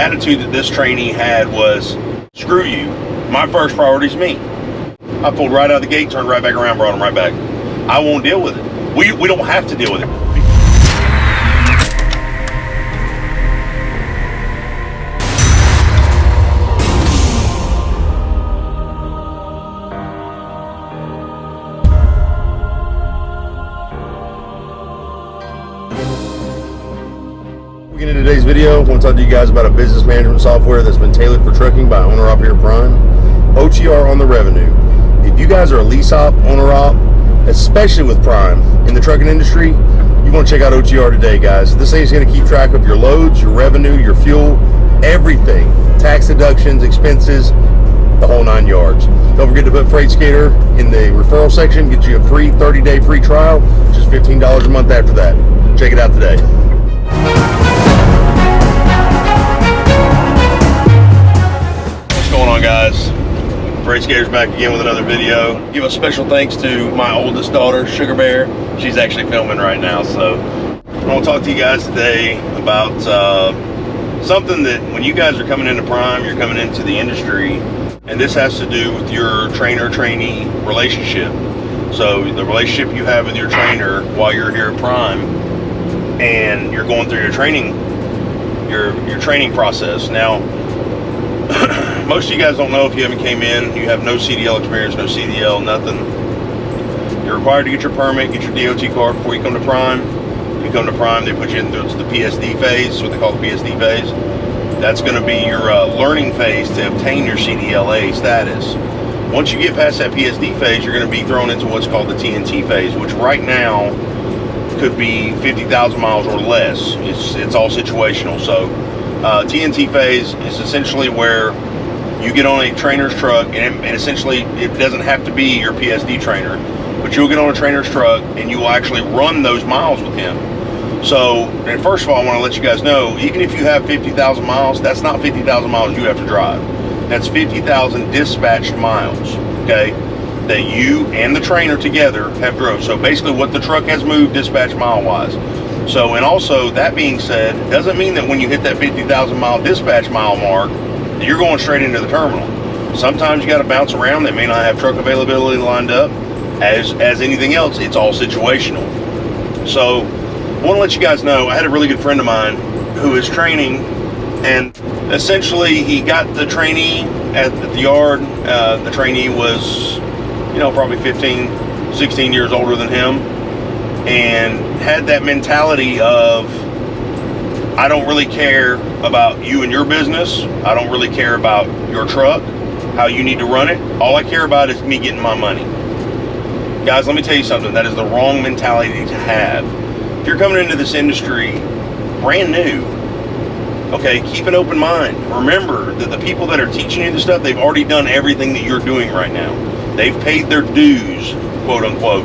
attitude that this trainee had was, screw you, my first priority is me. I pulled right out of the gate, turned right back around, brought him right back. I won't deal with it. We don't have to deal with it. In today's video, I want to talk to you guys about a business management software that's been tailored for trucking by owner operator Prime, OTR on the revenue. If you guys are a lease op, owner op, especially with Prime in the trucking industry, you want to check out OTR today, guys. This thing is going to keep track of your loads, your revenue, your fuel, everything, tax deductions, expenses, the whole 9 yards. Don't forget to put Freight Skater in the referral section, get you a free 30-day free trial, just $15 a month after that. Check it out today. What's going on, guys? Freight Skater's back again with another video. Give a special thanks to my oldest daughter, Sugar Bear. She's actually filming right now, so I want to talk to you guys today about something that when you guys are coming into Prime, you're coming into the industry, and this has to do with your trainer-trainee relationship. So the relationship you have with your trainer while you're here at Prime, and you're going through your training process. Now, most of you guys don't know if you haven't came in, you have no CDL experience, no CDL, nothing. You're required to get your permit, get your DOT card before you come to Prime. You come to Prime, they put you into the PSD phase, what they call the PSD phase. That's going to be your learning phase to obtain your CDLA status. Once you get past that PSD phase, you're going to be thrown into what's called the TNT phase, which right now could be 50,000 miles or less. It's all situational. So TNT phase is essentially where you get on a trainer's truck, and essentially it doesn't have to be your PSD trainer, but you'll get on a trainer's truck and you will actually run those miles with him. So, and first of all, I want to let you guys know, even if you have 50,000 miles, that's not 50,000 miles you have to drive. That's 50,000 dispatched miles, okay, that you and the trainer together have drove. So basically what the truck has moved dispatch mile-wise. So, and also, that being said, doesn't mean that when you hit that 50,000 mile dispatch mile mark, that you're going straight into the terminal. Sometimes you got to bounce around. They may not have truck availability lined up. As anything else, it's all situational. So, I want to let you guys know, I had a really good friend of mine who is training, and essentially he got the trainee at the yard. The trainee was, probably 15, 16 years older than him, and had that mentality of, I don't really care about you and your business. I don't really care about your truck, how you need to run it. All I care about is me getting my money. Guys, let me tell you something. That is the wrong mentality to have. If you're coming into this industry brand new, okay, keep an open mind. Remember that the people that are teaching you this stuff, they've already done everything that you're doing right now. They've paid their dues, quote unquote.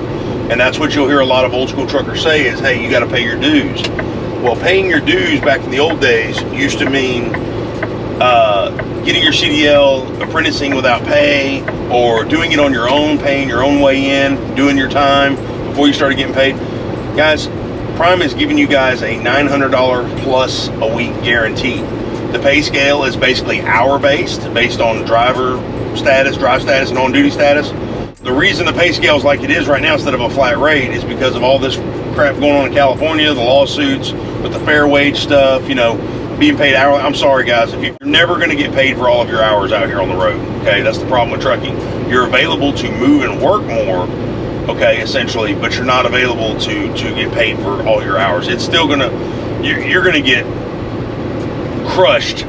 And that's what you'll hear a lot of old school truckers say is, hey, you got to pay your dues. Well, paying your dues back in the old days used to mean getting your CDL, apprenticing without pay, or doing it on your own, paying your own way in, doing your time before you started getting paid. Guys, Prime is giving you guys a $900 plus a week guarantee. The pay scale is basically hour-based, based on drive status, and on-duty status. The reason the pay scale is like it is right now instead of a flat rate is because of all this crap going on in California, the lawsuits with the fair wage stuff, being paid hourly. I'm sorry, guys, if you're never going to get paid for all of your hours out here on the road, okay? That's the problem with trucking. You're available to move and work more, okay, essentially, but you're not available to get paid for all your hours. It's still you're gonna get crushed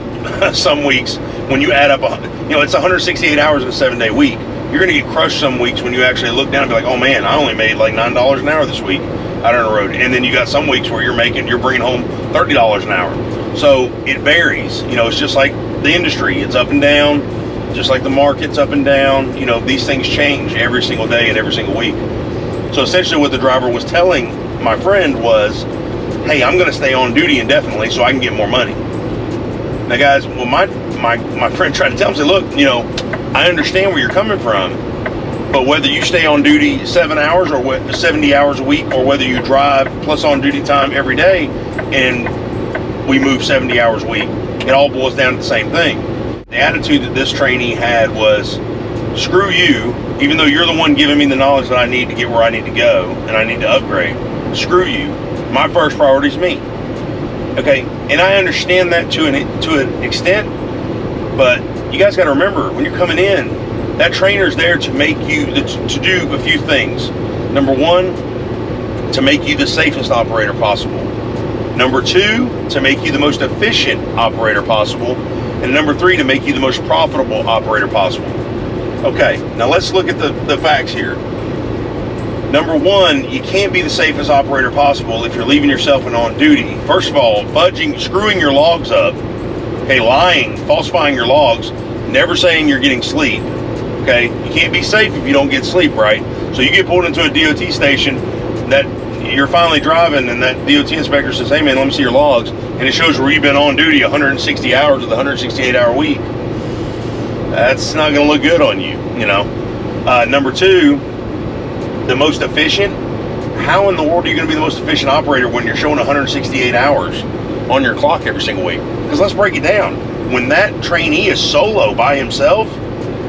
some weeks when you add up, it's 168 hours in a 7-day week. You're gonna get crushed some weeks when you actually look down and be like, oh man, I only made like $9 an hour this week out on the road. And then you got some weeks where you're bringing home $30 an hour. So it varies, it's just like the industry, it's up and down, just like the market's up and down. These things change every single day and every single week. So essentially what the driver was telling my friend was, hey, I'm gonna stay on duty indefinitely so I can get more money. Now guys, well, my friend tried to tell him, say, look, I understand where you're coming from, but whether you stay on duty 7 hours or 70 hours a week, or whether you drive plus on duty time every day and we move 70 hours a week, it all boils down to the same thing. The attitude that this trainee had was, screw you, even though you're the one giving me the knowledge that I need to get where I need to go and I need to upgrade. Screw you. My first priority is me. Okay, and I understand that to an extent, but you guys got to remember, when you're coming in, that trainer's there to make you, to do a few things. Number one, to make you the safest operator possible. Number two, to make you the most efficient operator possible. And number three, to make you the most profitable operator possible. Okay, now let's look at the facts here. Number one, you can't be the safest operator possible if you're leaving yourself and on duty. First of all, screwing your logs up, okay, lying, falsifying your logs, never saying you're getting sleep. Okay, you can't be safe if you don't get sleep, right? So you get pulled into a DOT station that you're finally driving, and that DOT inspector says, hey man, let me see your logs, and it shows where you've been on duty 160 hours of the 168-hour week. That's not going to look good on you, you know. Number two, the most efficient. How in the world are you going to be the most efficient operator when you're showing 168 hours on your clock every single week? Because let's break it down. When that trainee is solo by himself,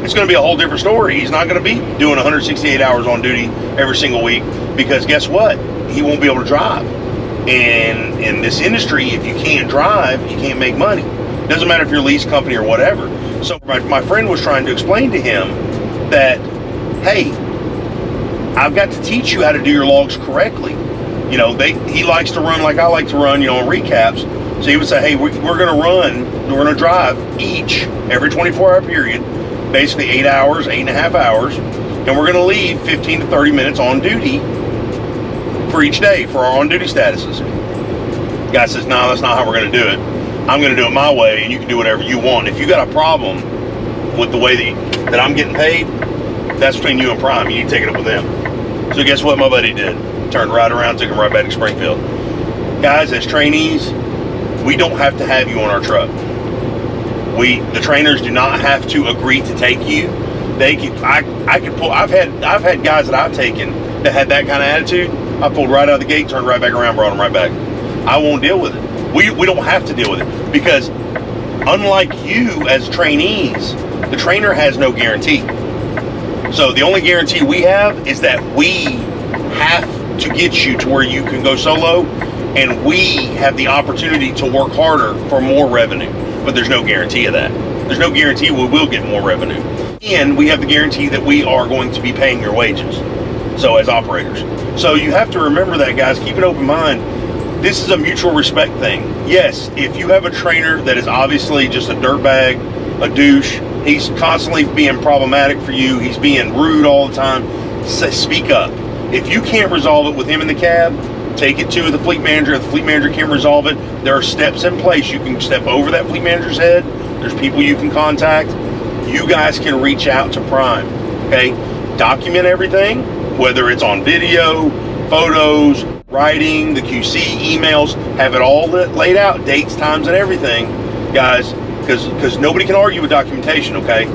it's going to be a whole different story. He's not going to be doing 168 hours on duty every single week, because guess what? He won't be able to drive. And in this industry, if you can't drive, you can't make money. Doesn't matter if you're a lease company or whatever. So my friend was trying to explain to him that, hey, I've got to teach you how to do your logs correctly. You know, he likes to run like I like to run, you know, on recaps. So he would say, hey, we're going to drive every 24-hour period, basically 8 hours, 8.5 hours, and we're going to leave 15 to 30 minutes on duty for each day for our on-duty statuses. The guy says, no, that's not how we're going to do it. I'm going to do it my way, and you can do whatever you want. If you got a problem with the way that I'm getting paid, that's between you and Prime. You need to take it up with them. So guess what my buddy did? Turned right around, took him right back to Springfield. Guys, as trainees, we don't have to have you on our truck. The trainers do not have to agree to take you. They can. I could pull. I've had guys that I've taken that had that kind of attitude. I pulled right out of the gate, turned right back around, brought them right back. I won't deal with it. We don't have to deal with it, because unlike you as trainees, the trainer has no guarantee. So the only guarantee we have is that we have to get you to where you can go solo, and we have the opportunity to work harder for more revenue. But there's no guarantee of that. There's no guarantee we will get more revenue. And we have the guarantee that we are going to be paying your wages, so as operators. So you have to remember that, guys. Keep an open mind. This is a mutual respect thing. Yes, if you have a trainer that is obviously just a dirtbag, a douche, he's constantly being problematic for you, he's being rude all the time, speak up. If you can't resolve it with him in the cab, take it to the fleet manager. If the fleet manager can't resolve it, there are steps in place. You can step over that fleet manager's head. There's people you can contact. You guys can reach out to Prime, okay? Document everything, whether it's on video, photos, writing, the QC, emails, have it all laid out, dates, times, and everything, guys, because nobody can argue with documentation, okay?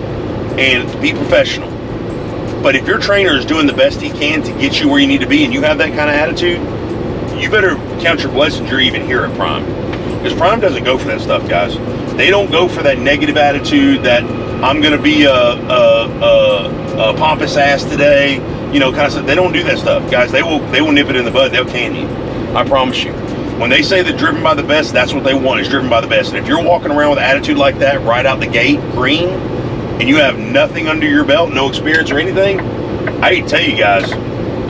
And be professional. But if your trainer is doing the best he can to get you where you need to be, and you have that kind of attitude, you better count your blessings you're even here at Prime. Because Prime doesn't go for that stuff, guys. They don't go for that negative attitude that I'm going to be a pompous ass today, you know, kind of stuff. They don't do that stuff, guys. They will nip it in the bud. They'll can you. I promise you. When they say they're driven by the best, that's what they want, is driven by the best. And if you're walking around with an attitude like that right out the gate, green, and you have nothing under your belt, no experience or anything, I hate to tell you guys,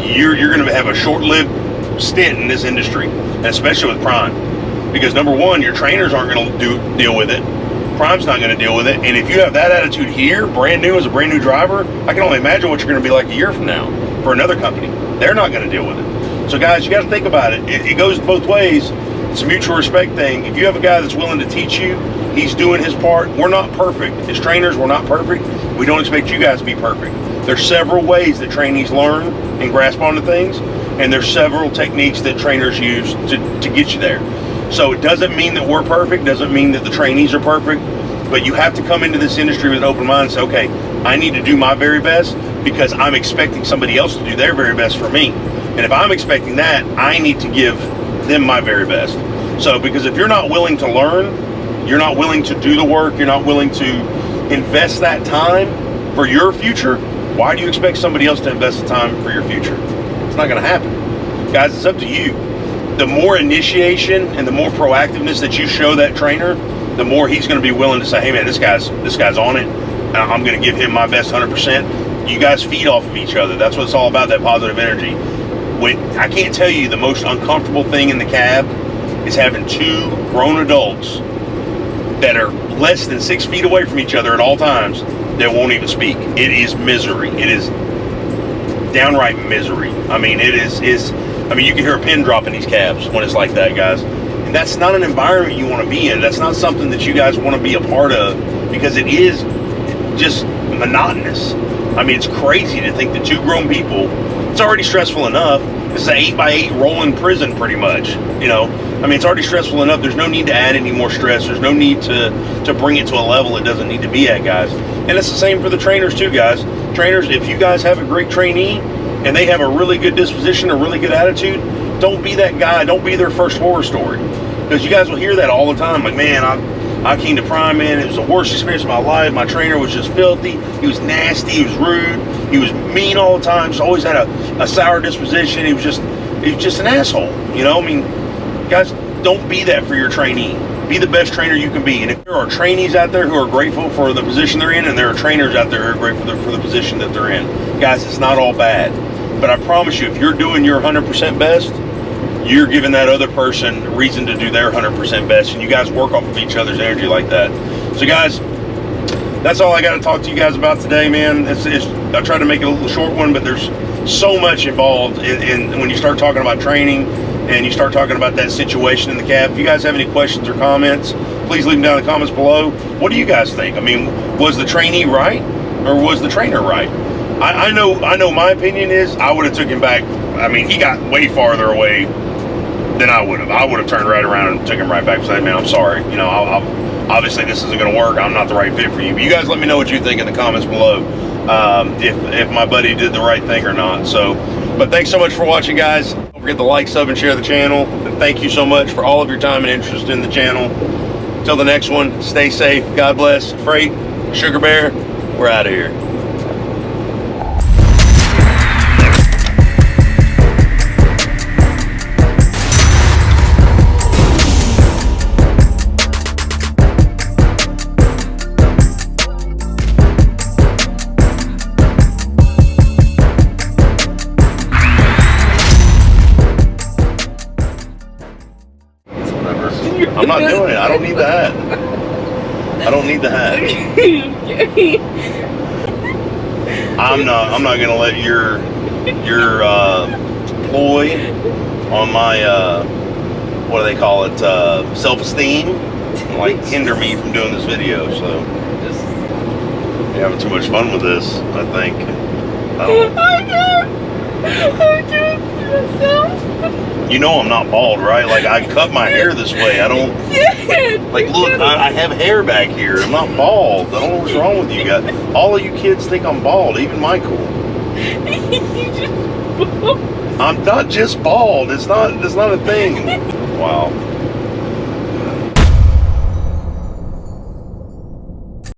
you're going to have a short-lived stint in this industry, and especially with Prime. Because number one, your trainers aren't going to deal with it. Prime's not going to deal with it. And if you have that attitude here, brand new as a brand new driver, I can only imagine what you're going to be like a year from now for another company. They're not going to deal with it. So guys, you got to think about it. It goes both ways. It's a mutual respect thing. If you have a guy that's willing to teach you, he's doing his part. We're not perfect. As trainers, we're not perfect. We don't expect you guys to be perfect. There's several ways that trainees learn and grasp onto things, and there's several techniques that trainers use to get you there. So it doesn't mean that we're perfect, doesn't mean that the trainees are perfect, but you have to come into this industry with an open mind and say, okay, I need to do my very best because I'm expecting somebody else to do their very best for me. And if I'm expecting that, I need to give them my very best. So because if you're not willing to learn, you're not willing to do the work, you're not willing to invest that time for your future, why do you expect somebody else to invest the time for your future? It's not going to happen. Guys, it's up to you. The more initiation and the more proactiveness that you show that trainer, the more he's going to be willing to say, hey man, this guy's on it. I'm going to give him my best 100%. You guys feed off of each other. That's what it's all about, that positive energy. I can't tell you the most uncomfortable thing in the cab is having two grown adults that are less than 6 feet away from each other at all times that won't even speak. It is misery. It is downright misery. I mean, I mean, you can hear a pin drop in these cabs when it's like that, guys. And that's not an environment you want to be in. That's not something that you guys want to be a part of, because it is just monotonous. I mean, it's crazy to think that two grown people, it's already stressful enough. It's an 8x8 rolling prison pretty much, you know. I mean, it's already stressful enough. There's no need to add any more stress. There's no need to bring it to a level it doesn't need to be at, guys. And it's the same for the trainers too, guys. Trainers, if you guys have a great trainee and they have a really good disposition, a really good attitude, don't be that guy. Don't be their first horror story. Because you guys will hear that all the time. Like, man, I came to Prime, man, it was the worst experience of my life. My trainer was just filthy. He was nasty. He was rude. He was mean all the time. Just always had a sour disposition. He was just an asshole. You know, I mean, guys, don't be that for your trainee. Be the best trainer you can be. And if there are trainees out there who are grateful for the position they're in, and there are trainers out there who are grateful for the position that they're in, guys, it's not all bad. But I promise you, if you're doing your 100% best, you're giving that other person reason to do their 100% best, and you guys work off of each other's energy like that. So guys, that's all I got to talk to you guys about today, man. I tried to make it a little short one, but there's so much involved in when you start talking about training and you start talking about that situation in the cab. If you guys have any questions or comments, please leave them down in the comments below. What do you guys think? I mean, was the trainee right, or was the trainer right? I know my opinion is I would have took him back. I mean, he got way farther away than I would have. I would have turned right around and took him right back and said, man, I'm sorry. You know, obviously this isn't going to work. I'm not the right fit for you. But you guys let me know what you think in the comments below, if my buddy did the right thing or not. So, but thanks so much for watching, guys. Don't forget to like, sub, and share the channel. And thank you so much for all of your time and interest in the channel. Till the next one, stay safe. God bless. Freight, Sugar Bear, we're out of here. I'm not doing it. I don't need the hat. I don't need the hat. I'm not gonna let your ploy on my what do they call it, self-esteem, like hinder me from doing this video. So you're having too much fun with this, I think. I can't myself. You know I'm not bald, right? Like, I cut my hair this way. I don't, like, look, I have hair back here. I'm not bald. I don't know what's wrong with you guys. All of you kids think I'm bald, even Michael. I'm not just bald. It's not a thing. Wow.